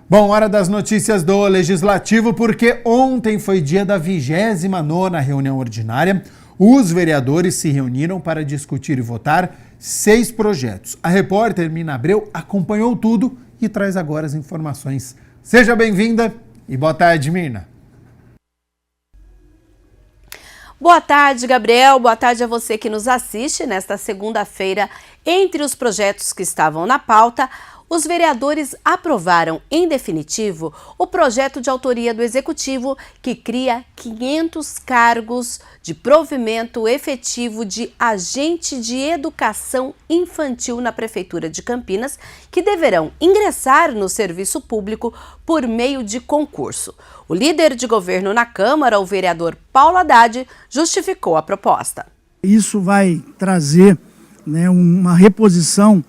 Bom, hora das notícias do Legislativo, porque ontem foi dia da 29ª reunião ordinária. Os vereadores se reuniram para discutir e votar 6 projetos. A repórter Mina Abreu acompanhou tudo e traz agora as informações. Seja bem-vinda e boa tarde, Mina. Boa tarde, Gabriel. Boa tarde a você que nos assiste nesta segunda-feira. Entre os projetos que estavam na pauta, os vereadores aprovaram, em definitivo, o projeto de autoria do Executivo que cria 500 cargos de provimento efetivo de agente de educação infantil na Prefeitura de Campinas, que deverão ingressar no serviço público por meio de concurso. O líder de governo na Câmara, o vereador Paulo Haddad, justificou a proposta. Isso vai trazer, uma reposição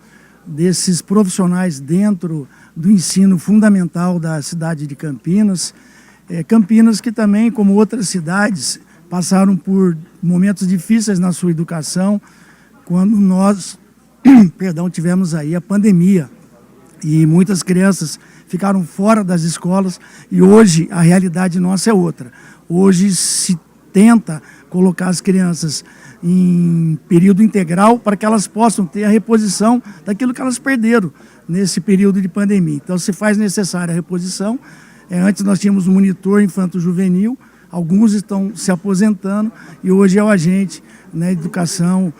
desses profissionais dentro do ensino fundamental da cidade de Campinas. Campinas que também, como outras cidades, passaram por momentos difíceis na sua educação, quando nós, tivemos aí a pandemia e muitas crianças ficaram fora das escolas e hoje a realidade nossa é outra. Hoje se tenta colocar as crianças em período integral para que elas possam ter a reposição daquilo que elas perderam nesse período de pandemia. Então se faz necessária a reposição. Antes nós tínhamos um monitor infanto-juvenil, alguns estão se aposentando e hoje é o agente de educação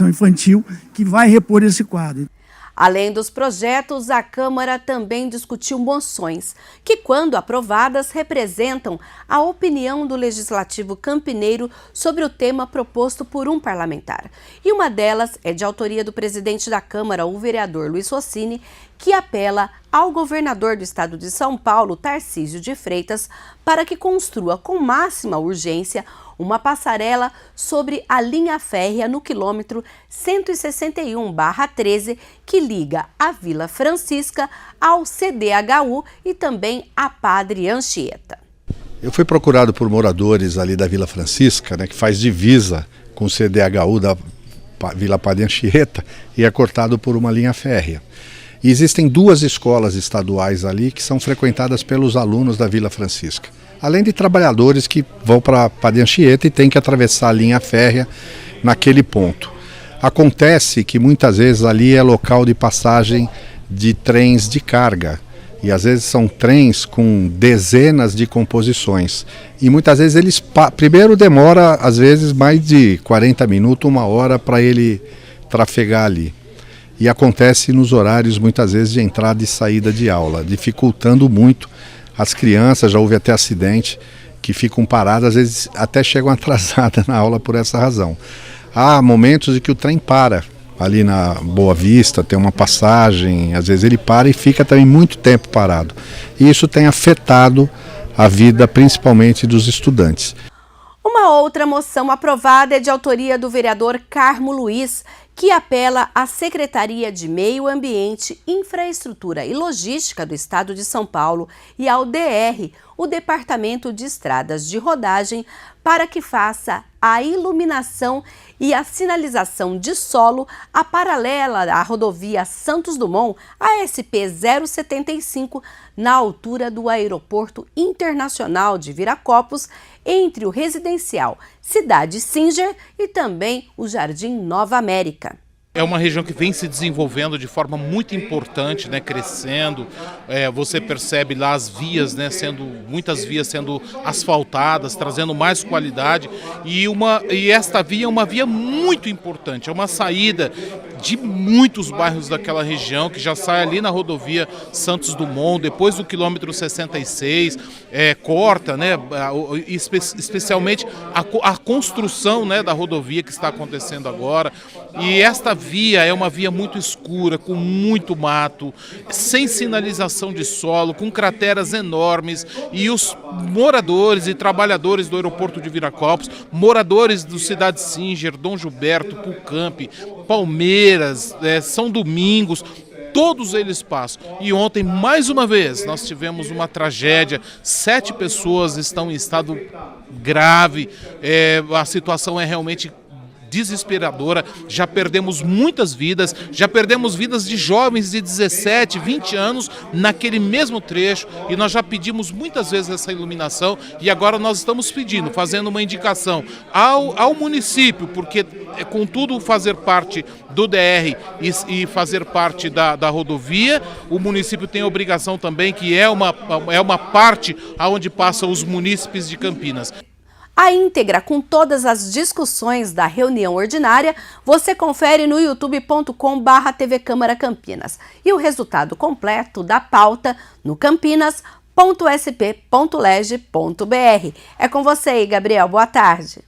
infantil que vai repor esse quadro. Além dos projetos, a Câmara também discutiu moções, que, quando aprovadas, representam a opinião do Legislativo campineiro sobre o tema proposto por um parlamentar. E uma delas é de autoria do presidente da Câmara, o vereador Luiz Rossini, que apela ao governador do estado de São Paulo, Tarcísio de Freitas, para que construa com máxima urgência uma passarela sobre a linha férrea no quilômetro 161/13, que liga a Vila Francisca ao CDHU e também a Padre Anchieta. Eu fui procurado por moradores ali da Vila Francisca, que faz divisa com o CDHU da Vila Padre Anchieta e é cortado por uma linha férrea. E existem 2 escolas estaduais ali que são frequentadas pelos alunos da Vila Francisca, além de trabalhadores que vão para Padre Anchieta e têm que atravessar a linha férrea naquele ponto. Acontece que muitas vezes ali é local de passagem de trens de carga, e às vezes são trens com dezenas de composições. E muitas vezes primeiro demora às vezes mais de 40 minutos, 1 hora para ele trafegar ali. E acontece nos horários muitas vezes de entrada e saída de aula, dificultando muito as crianças. Já houve até acidente que ficam paradas, às vezes até chegam atrasadas na aula por essa razão. Há momentos em que o trem para ali na Boa Vista, tem uma passagem, às vezes ele para e fica também muito tempo parado. E isso tem afetado a vida principalmente dos estudantes. Uma outra moção aprovada é de autoria do vereador Carmo Luiz, que apela à Secretaria de Meio Ambiente, Infraestrutura e Logística do Estado de São Paulo e ao DR, o Departamento de Estradas de Rodagem, para que faça a iluminação e a sinalização de solo a paralela à rodovia Santos Dumont, a SP-075, na altura do Aeroporto Internacional de Viracopos, entre o residencial Cidade Singer e também o Jardim Nova América. É uma região que vem se desenvolvendo de forma muito importante, crescendo. Você percebe lá as vias, muitas vias sendo asfaltadas, trazendo mais qualidade. E esta via é uma via muito importante, é uma saída de muitos bairros daquela região, que já sai ali na rodovia Santos Dumont, depois do quilômetro 66, corta, especialmente a construção da rodovia que está acontecendo agora. E esta via é uma via muito escura, com muito mato, sem sinalização de solo, com crateras enormes, e os moradores e trabalhadores do aeroporto de Viracopos, moradores do Cidade Singer, Dom Gilberto, Pucamp, Palmeiras, São Domingos, todos eles passam. E ontem, mais uma vez, nós tivemos uma tragédia, 7 pessoas estão em estado grave, a situação é realmente desesperadora, já perdemos muitas vidas, já perdemos vidas de jovens de 17, 20 anos naquele mesmo trecho, e nós já pedimos muitas vezes essa iluminação, e agora nós estamos pedindo, fazendo uma indicação ao município, porque contudo fazer parte do DR e fazer parte da rodovia, o município tem a obrigação também, que é uma parte aonde passam os munícipes de Campinas. A íntegra com todas as discussões da reunião ordinária você confere no youtube.com/TV Câmara Campinas e o resultado completo da pauta no campinas.sp.leg.br. É com você aí, Gabriel. Boa tarde.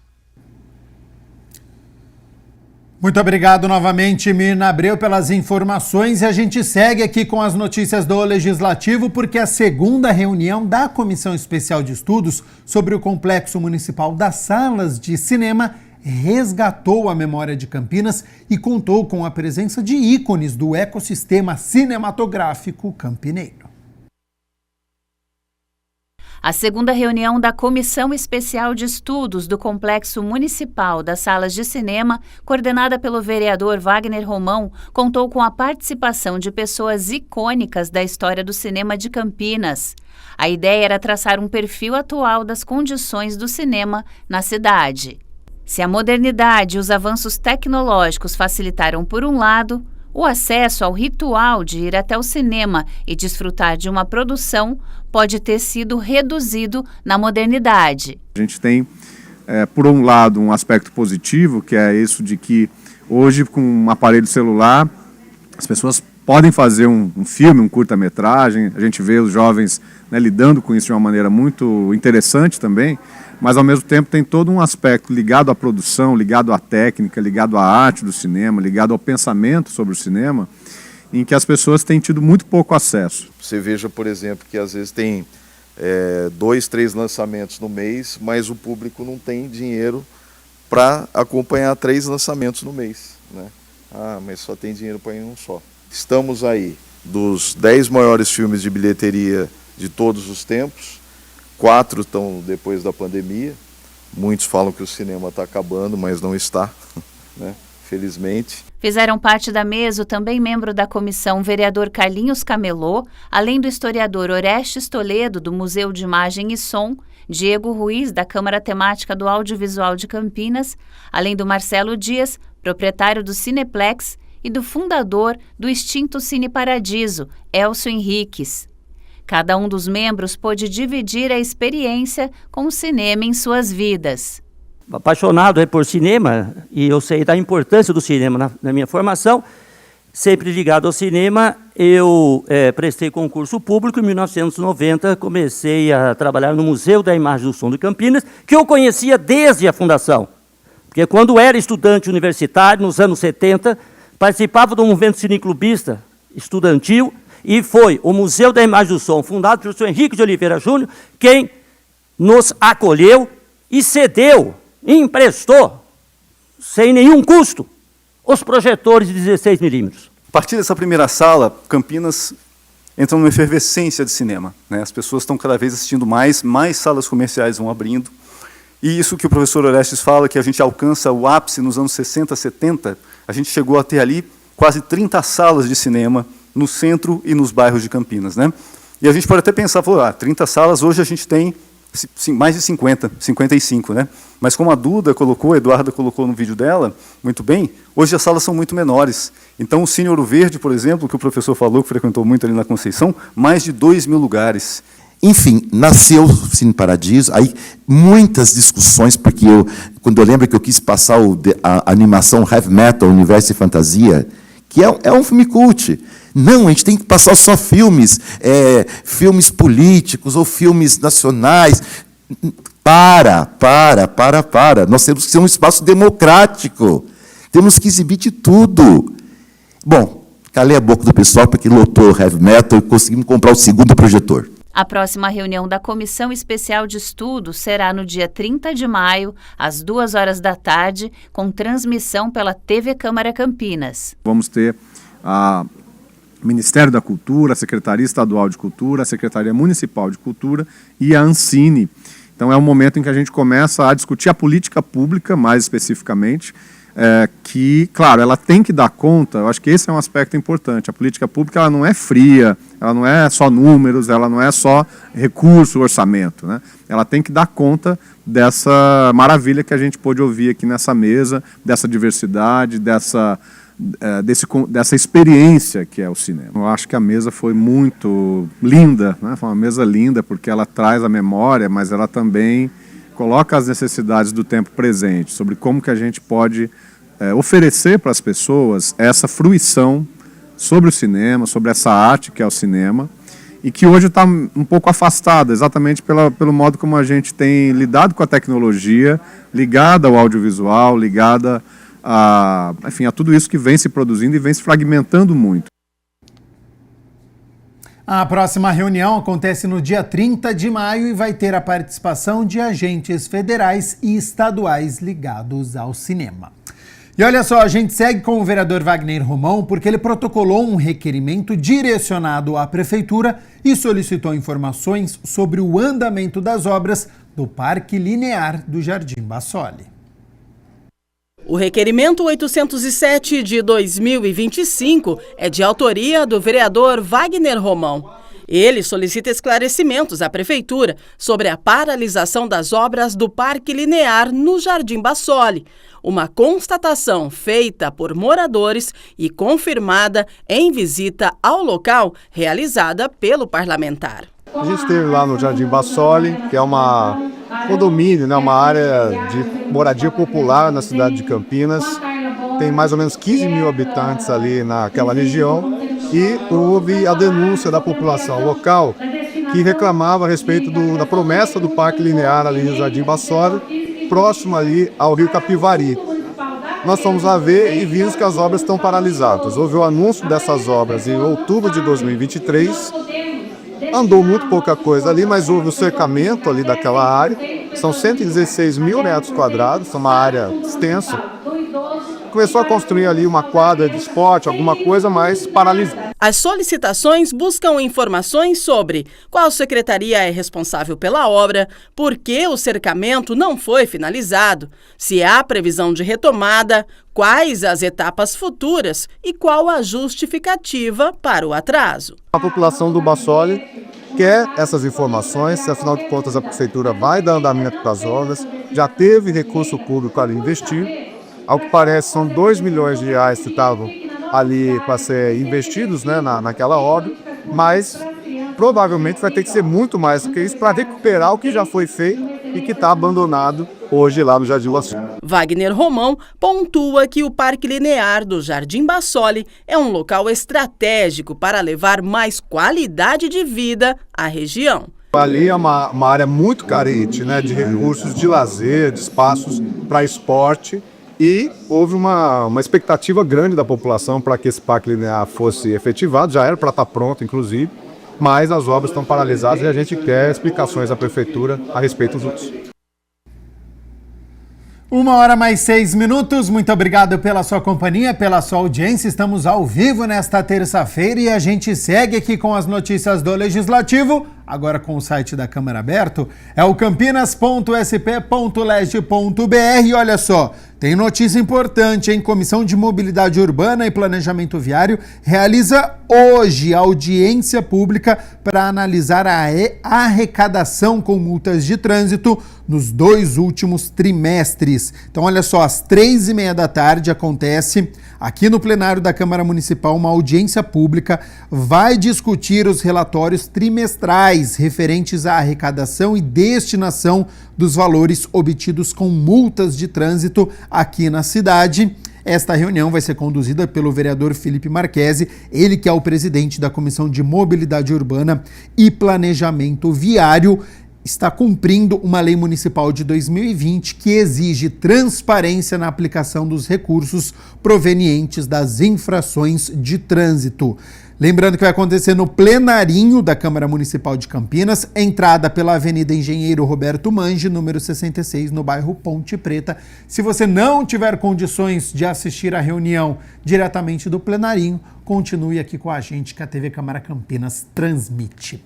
Muito obrigado novamente, Mirna Abreu, pelas informações, e a gente segue aqui com as notícias do Legislativo, porque a segunda reunião da Comissão Especial de Estudos sobre o Complexo Municipal das Salas de Cinema resgatou a memória de Campinas e contou com a presença de ícones do ecossistema cinematográfico campineiro. A segunda reunião da Comissão Especial de Estudos do Complexo Municipal das Salas de Cinema, coordenada pelo vereador Wagner Romão, contou com a participação de pessoas icônicas da história do cinema de Campinas. A ideia era traçar um perfil atual das condições do cinema na cidade. Se a modernidade e os avanços tecnológicos facilitaram por um lado, o acesso ao ritual de ir até o cinema e desfrutar de uma produção pode ter sido reduzido na modernidade. A gente tem, por um lado, um aspecto positivo, que é isso de que hoje, com um aparelho celular, as pessoas podem fazer um filme, um curta-metragem. A gente vê os jovens, né, lidando com isso de uma maneira muito interessante também, mas ao mesmo tempo tem todo um aspecto ligado à produção, ligado à técnica, ligado à arte do cinema, ligado ao pensamento sobre o cinema, em que as pessoas têm tido muito pouco acesso. Você veja, por exemplo, que às vezes tem 2, 3 lançamentos no mês, mas o público não tem dinheiro para acompanhar 3 lançamentos no mês, né? Mas só tem dinheiro para ir um só. Estamos aí, dos 10 maiores filmes de bilheteria de todos os tempos, 4 estão depois da pandemia. Muitos falam que o cinema está acabando, mas não está, né? Felizmente. Fizeram parte da mesa o também membro da comissão vereador Carlinhos Camelô, além do historiador Orestes Toledo, do Museu de Imagem e Som, Diego Ruiz, da Câmara Temática do Audiovisual de Campinas, além do Marcelo Dias, proprietário do Cineplex, e do fundador do extinto Cine Paradiso, Elcio Henriques. Cada um dos membros pôde dividir a experiência com o cinema em suas vidas. Apaixonado por cinema, e eu sei da importância do cinema na minha formação, sempre ligado ao cinema, eu prestei concurso público em 1990, comecei a trabalhar no Museu da Imagem do Som de Campinas, que eu conhecia desde a fundação. Porque quando era estudante universitário, nos anos 70, participava do movimento cineclubista estudantil, e foi o Museu da Imagem do Som, fundado pelo Sr. Henrique de Oliveira Júnior, quem nos acolheu e cedeu, emprestou, sem nenhum custo, os projetores de 16 milímetros. A partir dessa primeira sala, Campinas entra numa efervescência de cinema, né? As pessoas estão cada vez assistindo mais salas comerciais vão abrindo, e isso que o professor Orestes fala, que a gente alcança o ápice nos anos 60, 70, a gente chegou a ter ali quase 30 salas de cinema no centro e nos bairros de Campinas, né? E a gente pode até pensar, 30 salas, hoje a gente tem mais de 50, 55, né? Mas como a Duda colocou, a Eduarda colocou no vídeo dela, muito bem, hoje as salas são muito menores. Então o Cine Ouro Verde, por exemplo, que o professor falou, que frequentou muito ali na Conceição, mais de 2.000 lugares. Enfim, nasceu o Cine Paradiso, aí muitas discussões, porque quando eu lembro que eu quis passar a animação Heavy Metal, Universo e Fantasia, que é um filme cult. Não, a gente tem que passar só filmes, filmes políticos ou filmes nacionais. Para. Nós temos que ser um espaço democrático. Temos que exibir de tudo. Bom, calei a boca do pessoal porque lotou o Heavy Metal e conseguimos comprar o segundo projetor. A próxima reunião da Comissão Especial de Estudos será no dia 30 de maio, às 14h, com transmissão pela TV Câmara Campinas. Vamos ter o Ministério da Cultura, a Secretaria Estadual de Cultura, a Secretaria Municipal de Cultura e a Ancine. Então é um momento em que a gente começa a discutir a política pública, mais especificamente, que, claro, ela tem que dar conta, eu acho que esse é um aspecto importante. A política pública ela não é fria, ela não é só números, ela não é só recurso, orçamento, né? Ela tem que dar conta dessa maravilha que a gente pôde ouvir aqui nessa mesa, dessa diversidade, dessa experiência que é o cinema. Eu acho que a mesa foi muito linda, né? Foi uma mesa linda porque ela traz a memória, mas ela também coloca as necessidades do tempo presente, sobre como que a gente pode oferecer para as pessoas essa fruição sobre o cinema, sobre essa arte que é o cinema, e que hoje está um pouco afastada, exatamente pelo modo como a gente tem lidado com a tecnologia, ligada ao audiovisual, ligada a tudo isso que vem se produzindo e vem se fragmentando muito. A próxima reunião acontece no dia 30 de maio e vai ter a participação de agentes federais e estaduais ligados ao cinema. E olha só, a gente segue com o vereador Wagner Romão porque ele protocolou um requerimento direcionado à prefeitura e solicitou informações sobre o andamento das obras do Parque Linear do Jardim Bassoli. O requerimento 807 de 2025 é de autoria do vereador Wagner Romão. Ele solicita esclarecimentos à prefeitura sobre a paralisação das obras do Parque Linear no Jardim Bassoli, uma constatação feita por moradores e confirmada em visita ao local realizada pelo parlamentar. A gente esteve lá no Jardim Bassoli, que é uma condomínio, né, uma área de moradia popular na cidade de Campinas. Tem mais ou menos 15 mil habitantes ali naquela região e houve a denúncia da população local que reclamava a respeito da promessa do Parque Linear ali no Jardim Bassoli, próximo ali ao Rio Capivari. Nós fomos lá ver e vimos que as obras estão paralisadas. Houve o anúncio dessas obras em outubro de 2023. Andou muito pouca coisa ali, mas houve o cercamento ali daquela área. São 116 mil metros quadrados, é uma área extensa. Começou a construir ali uma quadra de esporte, alguma coisa, mas paralisou. As solicitações buscam informações sobre qual secretaria é responsável pela obra, por que o cercamento não foi finalizado, se há previsão de retomada, quais as etapas futuras e qual a justificativa para o atraso. A população do Bassoli quer essas informações, se afinal de contas a prefeitura vai dar andamento para as obras, já teve recurso público ali investir. Ao que parece, são 2 milhões de reais que estavam ali para ser investidos, né, naquela obra, mas provavelmente vai ter que ser muito mais do que isso para recuperar o que já foi feito e que está abandonado hoje lá no Jardim Bassoli. Wagner Romão pontua que o Parque Linear do Jardim Bassoli é um local estratégico para levar mais qualidade de vida à região. Ali é uma área muito carente, né, de recursos de lazer, de espaços para esporte. E houve uma expectativa grande da população para que esse Parque Linear fosse efetivado, já era para estar pronto, inclusive, mas as obras estão paralisadas e a gente quer explicações da prefeitura a respeito disso. 1h mais 6. Muito obrigado pela sua companhia, pela sua audiência. Estamos ao vivo nesta terça-feira e a gente segue aqui com as notícias do Legislativo, agora com o site da Câmara aberto. É o campinas.sp.leg.br e olha só, tem notícia importante, hein? Comissão de Mobilidade Urbana e Planejamento Viário realiza hoje audiência pública para analisar a arrecadação com multas de trânsito nos 2 últimos trimestres. Então, olha só, às 3h30 da tarde acontece aqui no plenário da Câmara Municipal uma audiência pública, vai discutir os relatórios trimestrais referentes à arrecadação e destinação dos valores obtidos com multas de trânsito aqui na cidade. Esta reunião vai ser conduzida pelo vereador Felipe Marquesi, ele que é o presidente da Comissão de Mobilidade Urbana e Planejamento Viário. Está cumprindo uma lei municipal de 2020 que exige transparência na aplicação dos recursos provenientes das infrações de trânsito. Lembrando que vai acontecer no plenarinho da Câmara Municipal de Campinas, entrada pela Avenida Engenheiro Roberto Mange, número 66, no bairro Ponte Preta. Se você não tiver condições de assistir à reunião diretamente do plenarinho, continue aqui com a gente que a TV Câmara Campinas transmite.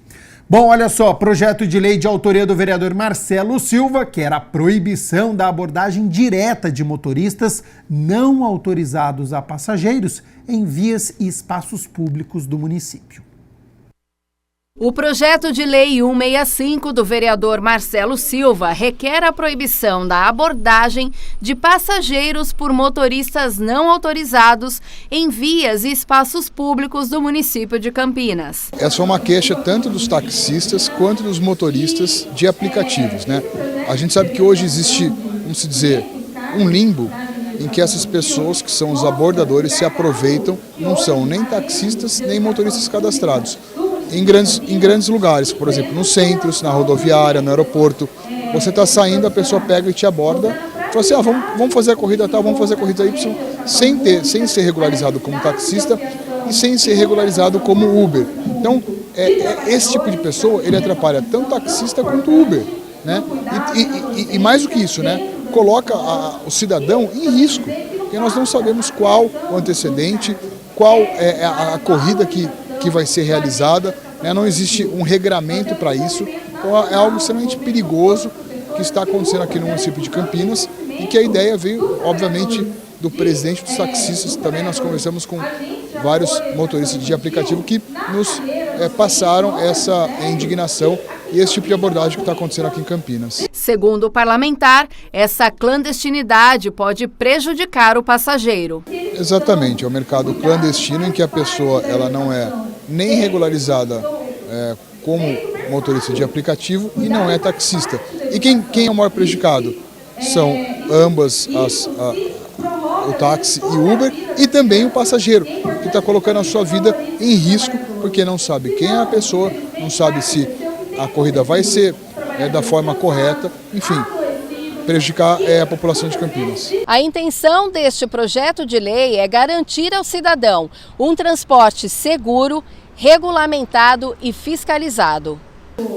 Bom, olha só, projeto de lei de autoria do vereador Marcelo Silva, que era a proibição da abordagem direta de motoristas não autorizados a passageiros em vias e espaços públicos do município. O projeto de lei 165 do vereador Marcelo Silva requer a proibição da abordagem de passageiros por motoristas não autorizados em vias e espaços públicos do município de Campinas. Essa é uma queixa tanto dos taxistas quanto dos motoristas de aplicativos, né? A gente sabe que hoje existe, vamos dizer, um limbo em que essas pessoas que são os abordadores se aproveitam, não são nem taxistas nem motoristas cadastrados. Em grandes lugares, por exemplo, nos centros, na rodoviária, no aeroporto, você está saindo, a pessoa pega e te aborda, fala assim, vamos fazer a corrida tal, vamos fazer a corrida Y, sem ser regularizado como taxista e sem ser regularizado como Uber. Então, esse tipo de pessoa, ele atrapalha tanto taxista quanto Uber, né? E mais do que isso, né? Coloca o cidadão em risco, porque nós não sabemos qual o antecedente, qual é a corrida que vai ser realizada, né? Não existe um regramento para isso, então é algo extremamente perigoso que está acontecendo aqui no município de Campinas e que a ideia veio, obviamente, do presidente dos taxistas. Também nós conversamos com vários motoristas de aplicativo que nos passaram essa indignação e esse tipo de abordagem que está acontecendo aqui em Campinas. Segundo o parlamentar, essa clandestinidade pode prejudicar o passageiro. Exatamente, é um mercado clandestino em que a pessoa ela não é nem regularizada como motorista de aplicativo e não é taxista. E quem é o maior prejudicado? São ambas o táxi e o Uber e também o passageiro, que está colocando a sua vida em risco porque não sabe quem é a pessoa, não sabe se a corrida vai ser da forma correta, enfim, prejudicar a população de Campinas. A intenção deste projeto de lei é garantir ao cidadão um transporte seguro, regulamentado e fiscalizado.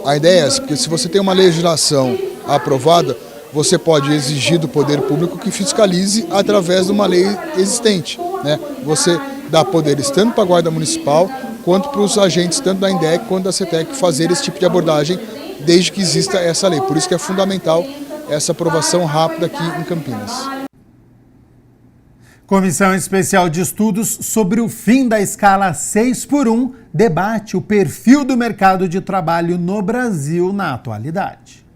A ideia é essa, porque se você tem uma legislação aprovada, você pode exigir do poder público que fiscalize através de uma lei existente, né? Você dá poderes tanto para a Guarda Municipal quanto para os agentes tanto da INDEC quanto da CETEC fazer esse tipo de abordagem desde que exista essa lei. Por isso que é fundamental essa aprovação rápida aqui em Campinas. Comissão Especial de Estudos sobre o fim da escala 6x1 debate o perfil do mercado de trabalho no Brasil na atualidade.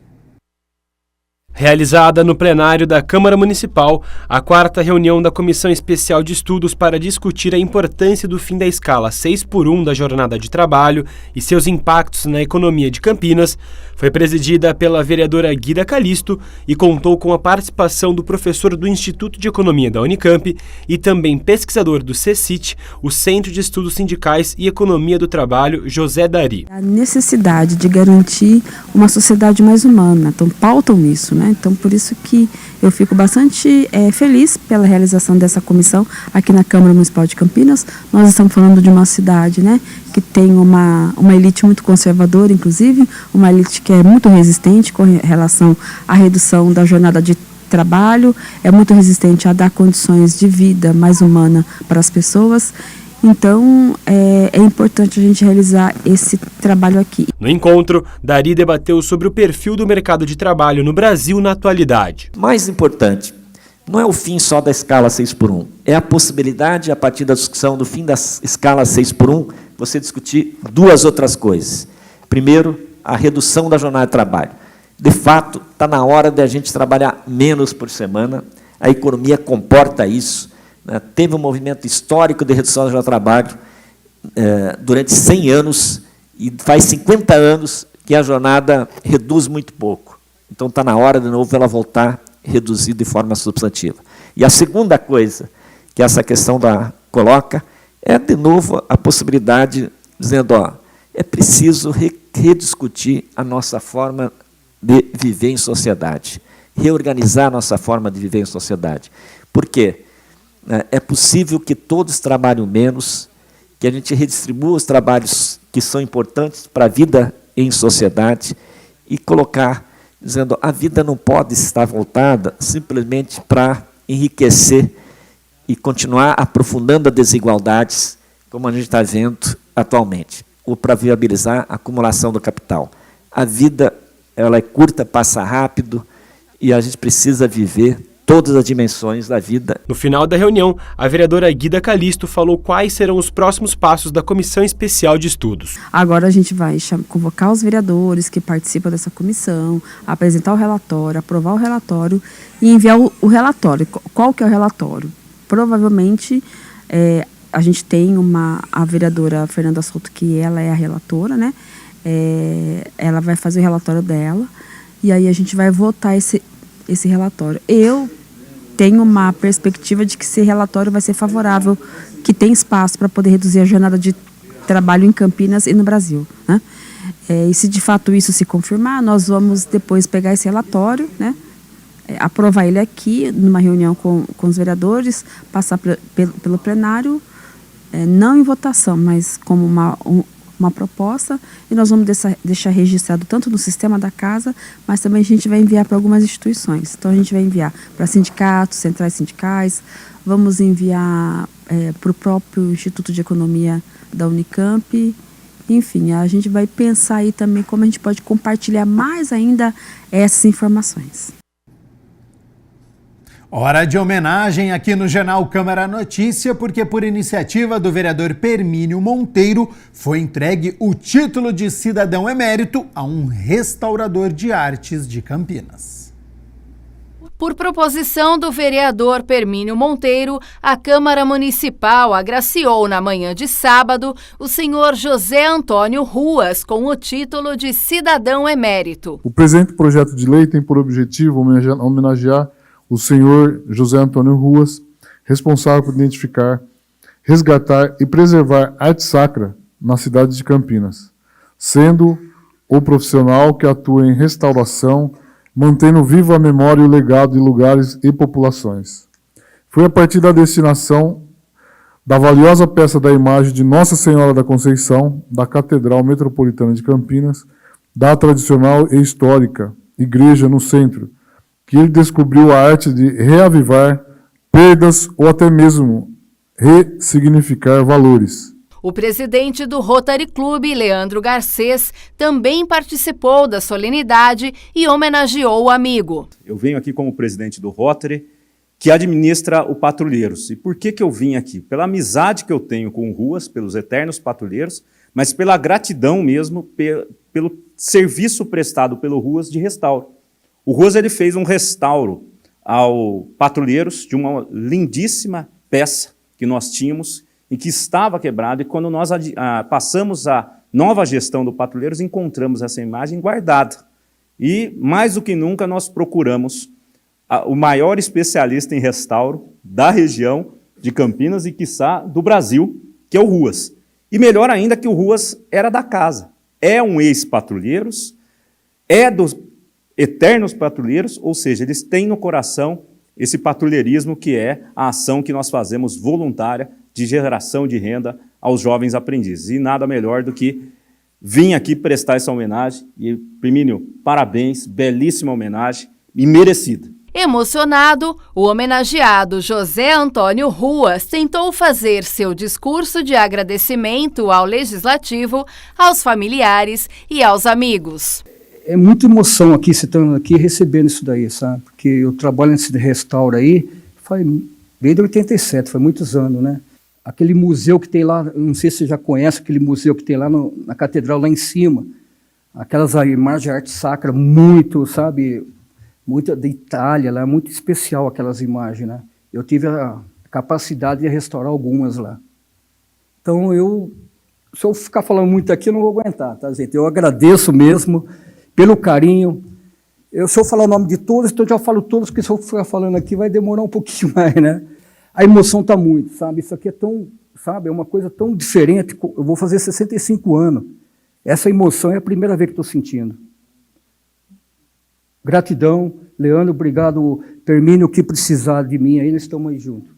Realizada no plenário da Câmara Municipal, a 4ª reunião da Comissão Especial de Estudos para discutir a importância do fim da escala 6x1 da jornada de trabalho e seus impactos na economia de Campinas foi presidida pela vereadora Guida Calisto e contou com a participação do professor do Instituto de Economia da Unicamp e também pesquisador do CECIT, o Centro de Estudos Sindicais e Economia do Trabalho, José Dari. A necessidade de garantir uma sociedade mais humana, então pautam isso, né? Então, por isso que eu fico bastante feliz pela realização dessa comissão aqui na Câmara Municipal de Campinas. Nós estamos falando de uma cidade, né, que tem uma elite muito conservadora, inclusive, uma elite que é muito resistente com relação à redução da jornada de trabalho, é muito resistente a dar condições de vida mais humana para as pessoas. Então, é importante a gente realizar esse trabalho aqui. No encontro, Dari debateu sobre o perfil do mercado de trabalho no Brasil na atualidade. Mais importante, não é o fim só da escala 6x1, é a possibilidade, a partir da discussão do fim da escala 6x1, você discutir duas outras coisas. Primeiro, a redução da jornada de trabalho. De fato, está na hora de a gente trabalhar menos por semana, a economia comporta isso. Teve um movimento histórico de redução do trabalho durante 100 anos e faz 50 anos que a jornada reduz muito pouco. Então, está na hora, de novo, ela voltar a reduzir de forma substantiva. E a segunda coisa que essa questão coloca é, de novo, a possibilidade, dizendo, é preciso rediscutir a nossa forma de viver em sociedade, reorganizar a nossa forma de viver em sociedade. Por quê? É possível que todos trabalhem menos, que a gente redistribua os trabalhos que são importantes para a vida em sociedade e colocar, dizendo, a vida não pode estar voltada simplesmente para enriquecer e continuar aprofundando as desigualdades como a gente está vendo atualmente, ou para viabilizar a acumulação do capital. A vida ela é curta, passa rápido, e a gente precisa viver todas as dimensões da vida. No final da reunião, a vereadora Guida Calisto falou quais serão os próximos passos da Comissão Especial de Estudos. Agora a gente vai convocar os vereadores que participam dessa comissão, apresentar o relatório, aprovar o relatório e enviar o relatório. Qual que é o relatório? Provavelmente a gente tem a vereadora Fernanda Souto, que ela é a relatora, né? Ela vai fazer o relatório dela e aí a gente vai votar esse relatório. Eu tenho uma perspectiva de que esse relatório vai ser favorável, que tem espaço para poder reduzir a jornada de trabalho em Campinas e no Brasil, né? E se de fato isso se confirmar, nós vamos depois pegar esse relatório, né? Aprovar ele aqui, numa reunião com os vereadores, passar pelo plenário, não em votação, mas como uma proposta, e nós vamos deixar registrado tanto no sistema da casa, mas também a gente vai enviar para algumas instituições. Então a gente vai enviar para sindicatos, centrais sindicais, vamos enviar para o próprio Instituto de Economia da Unicamp. Enfim, a gente vai pensar aí também como a gente pode compartilhar mais ainda essas informações. Hora de homenagem aqui no Jornal Câmara Notícia, porque por iniciativa do vereador Permínio Monteiro, foi entregue o título de cidadão emérito a um restaurador de artes de Campinas. Por proposição do vereador Permínio Monteiro, a Câmara Municipal agraciou na manhã de sábado o senhor José Antônio Ruas com o título de cidadão emérito. O presente projeto de lei tem por objetivo homenagear o senhor José Antônio Ruas, responsável por identificar, resgatar e preservar arte sacra na cidade de Campinas, sendo o profissional que atua em restauração, mantendo viva a memória e o legado de lugares e populações. Foi a partir da destinação da valiosa peça da imagem de Nossa Senhora da Conceição, da Catedral Metropolitana de Campinas, da tradicional e histórica igreja no centro, que ele descobriu a arte de reavivar perdas ou até mesmo ressignificar valores. O presidente do Rotary Club, Leandro Garcês, também participou da solenidade e homenageou o amigo. Eu venho aqui como presidente do Rotary, que administra o Patrulheiros. E por que eu vim aqui? Pela amizade que eu tenho com o Ruas, pelos eternos patrulheiros, mas pela gratidão mesmo, pelo serviço prestado pelo Ruas de restauro. O Ruas ele fez um restauro ao Patrulheiros de uma lindíssima peça que nós tínhamos e que estava quebrada, e quando nós passamos a nova gestão do Patrulheiros, encontramos essa imagem guardada. E, mais do que nunca, nós procuramos o maior especialista em restauro da região de Campinas e, quiçá, do Brasil, que é o Ruas. E melhor ainda que o Ruas era da casa. É um ex-patrulheiros, é dos eternos patrulheiros, ou seja, eles têm no coração esse patrulheirismo que é a ação que nós fazemos voluntária de geração de renda aos jovens aprendizes. E nada melhor do que vir aqui prestar essa homenagem. E, Permínio, parabéns, belíssima homenagem e merecida. Emocionado, o homenageado José Antônio Ruas tentou fazer seu discurso de agradecimento ao Legislativo, aos familiares e aos amigos. É muita emoção aqui, você estando aqui, recebendo isso daí, sabe? Porque eu trabalho nesse restauro aí, desde 87, faz muitos anos, né? Aquele museu que tem lá, não sei se você já conhece, aquele museu que tem lá na catedral, lá em cima. Aquelas imagens de arte sacra, muito, sabe? Muito da Itália, lá, muito especial aquelas imagens, né? Eu tive a capacidade de restaurar algumas lá. Então, se eu ficar falando muito aqui, eu não vou aguentar, tá, gente? Eu agradeço mesmo pelo carinho. Se eu falar o nome de todos, então eu já falo todos, porque se eu ficar falando aqui vai demorar um pouquinho mais, né? A emoção está muito, sabe? Isso aqui é tão, sabe, é uma coisa tão diferente. Eu vou fazer 65 anos. Essa emoção é a primeira vez que estou sentindo. Gratidão, Leandro, obrigado, Permínio, o que precisar de mim aí, nós estamos aí juntos.